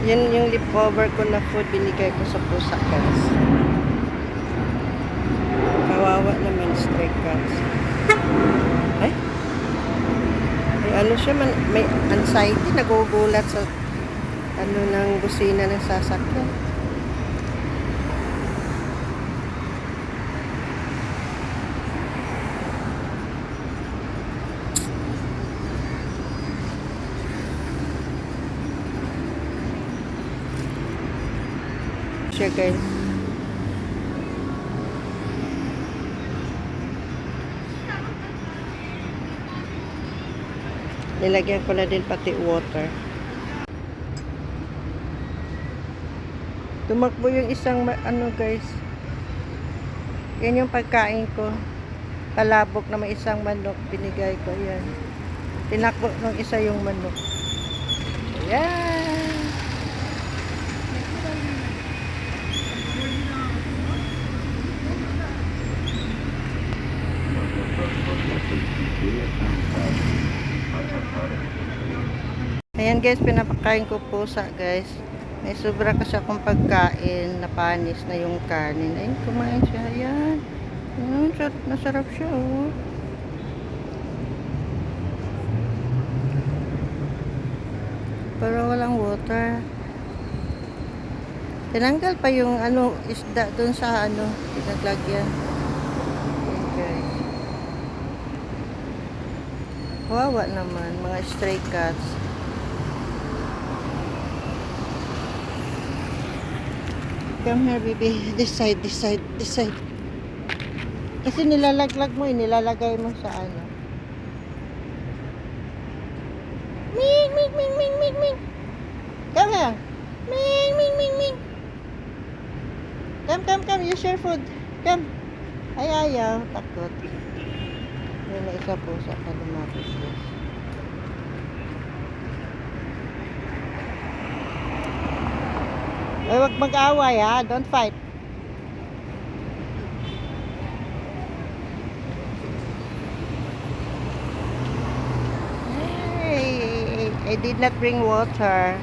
Yan yung leftover ko na food binigay ko sa pusa, guys. Kawawa naman, stray cats. Ay? Ay, ano siya, may anxiety, nagugulat sa ano ng busina ng sasakyan. Siya, guys. Nilagyan ko na din pati water. Tumakbo yung isang ano, guys. Yan yung pagkain ko. Palabok na may isang manok. Binigay ko yan. Tinakbo ng isa yung manok. Ayan. Ayan, guys, pinapakain ko pusa, guys. May sobra kasi akong pagkain na panis na yung kanin. Ayun, kumain siya. Ayan. Ayan, nasarap siya, oh. Pero walang water. Tinanggal pa yung ano, isda dun sa ano, pinaglagyan. Ayan, guys. Kawawa naman, mga stray cats. Come here, baby. This side, this side, this side. Kasi nilalaglag mo, nilalagay mo sa ano. Ming, ming, ming, ming, ming, ming. Come here. Ming, ming, ming, ming. Come. You share food. Come. Ay, ayaw. Takot. May na isa po sa kalumapis, guys. Ay, wag mag-away, ha? Don't fight. Hey, I did not bring water.